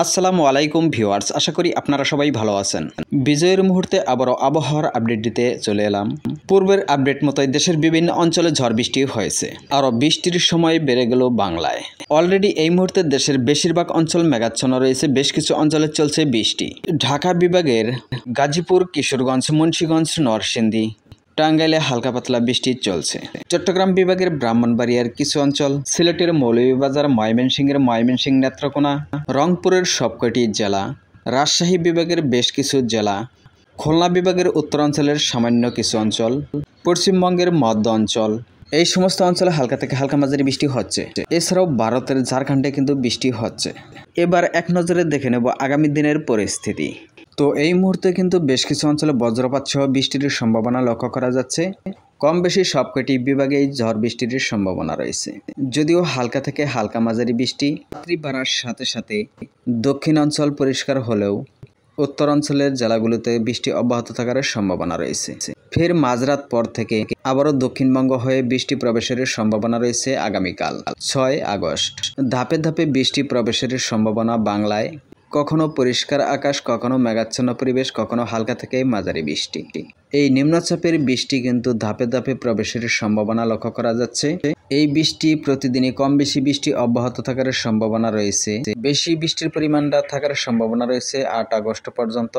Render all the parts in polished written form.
আসসালামু আলাইকুম ভিউয়ার্স, আশা করি আপনারা সবাই ভালো আছেন। বিজয়ের মুহূর্তে আবারও আবহাওয়ার আপডেট দিতে চলে এলাম। পূর্বের আপডেট মতোই দেশের বিভিন্ন অঞ্চলে ঝড় বৃষ্টি হয়েছে, আরও বৃষ্টির সময় বেড়ে গেল বাংলায়। অলরেডি এই মুহূর্তে দেশের বেশিরভাগ অঞ্চল মেঘাচ্ছন্ন রয়েছে, বেশ কিছু অঞ্চলে চলছে বৃষ্টি। ঢাকা বিভাগের গাজীপুর, কিশোরগঞ্জ, মুন্সিগঞ্জ, নরসিংদী, টাঙ্গাইলে হালকা পাতলা বৃষ্টি চলছে। চট্টগ্রাম বিভাগের ব্রাহ্মণবাড়িয়ার কিছু অঞ্চল, সিলেটের মৌলভীবাজার, ময়মনসিংহ, নেত্রকোনা, রংপুরের সবকটি জেলা, রাজশাহী বিভাগের বেশ কিছু জেলা, খুলনা বিভাগের উত্তরাঞ্চলের সামান্য কিছু অঞ্চল, পশ্চিমবঙ্গের মধ্য অঞ্চল, এই সমস্ত অঞ্চলে হালকা থেকে হালকা মাঝারি বৃষ্টি হচ্ছে। এছাড়াও ভারতের ঝাড়খণ্ডে কিন্তু বৃষ্টি হচ্ছে। এবার এক নজরে দেখে নেব আগামী দিনের পরিস্থিতি। তো এই মুহূর্তে কিন্তু বেশ কিছু অঞ্চলে বজ্রপাত সহ বৃষ্টির সম্ভাবনা লক্ষ্য করা যাচ্ছে। কম বেশি সবকটি বিভাগেই ঝড় বৃষ্টির সম্ভাবনা রয়েছে। যদিও হালকা থেকে হালকা মাঝারি বৃষ্টি রাত্রি বাড়ার সাথে সাথে দক্ষিণ অঞ্চল পরিষ্কার হলেও উত্তরাঞ্চলের জেলাগুলোতে বৃষ্টি অব্যাহত থাকার সম্ভাবনা রয়েছে। ফের মাঝরাত পর থেকে আবারও দক্ষিণবঙ্গ হয়ে বৃষ্টি প্রবেশের সম্ভাবনা রয়েছে আগামীকাল 6 আগস্ট। ধাপে ধাপে বৃষ্টি প্রবেশের সম্ভাবনা বাংলায়। কখনো পরিষ্কার আকাশ, কখনো মেঘাচ্ছন্ন পরিবেশ, কখনো হালকা থেকে মাঝারি বৃষ্টি। এই নিম্নচাপের বৃষ্টি কিন্তু ধাপে ধাপে প্রবেশের সম্ভাবনা লক্ষ্য করা যাচ্ছে। এই বৃষ্টি প্রতিদিনই কম বেশি বৃষ্টি অব্যাহত থাকার সম্ভাবনা রয়েছে। বেশি বৃষ্টির পরিমাণটা থাকার সম্ভাবনা রয়েছে 8 আগস্ট পর্যন্ত।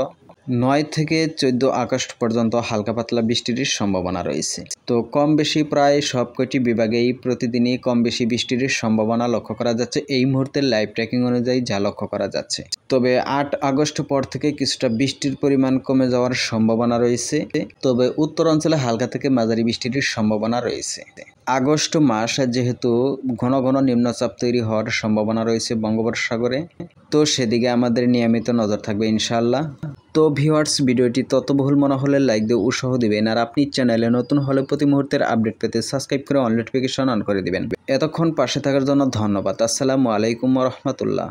9 থেকে 14 আগস্ট পর্যন্ত হালকা পাতলা বৃষ্টির সম্ভাবনা রয়েছে। তো কম বেশি প্রায় সবকটি বিভাগেই প্রতিদিনই কম বেশি বৃষ্টির সম্ভাবনা লক্ষ্য করা যাচ্ছে। এই মুহূর্তে লাইভ ট্র্যাকিং অনুযায়ী যা লক্ষ্য করা যাচ্ছে। তবে 8 আগস্ট পর থেকে কিছুটা বৃষ্টির পরিমাণ কমে যাওয়ার সম্ভাবনা রয়েছে। তবে উত্তরাঞ্চলে হালকা থেকে মাঝারি বৃষ্টির সম্ভাবনা রয়েছে। আগস্ট মাস যেহেতু ঘন ঘন নিম্নচাপ তৈরি হওয়ার সম্ভাবনা রয়েছে বঙ্গোপসাগরে, তো সেদিকে আমাদের নিয়মিত নজর থাকবে ইনশাআল্লাহ। তো ভিউয়ার্স, ভিডিওটি তথ্যবহুল মনে হলে লাইক দিয়ে উৎসাহ দিবেন। আর আপনি চ্যানেলে নতুন হলে প্রতি মুহূর্তের আপডেট পেতে সাবস্ক্রাইব করে অল নোটিফিকেশন অন করে দিবেন। এতক্ষণ পাশে থাকার জন্য ধন্যবাদ। আসসালামু আলাইকুম ওয়া রাহমাতুল্লাহ।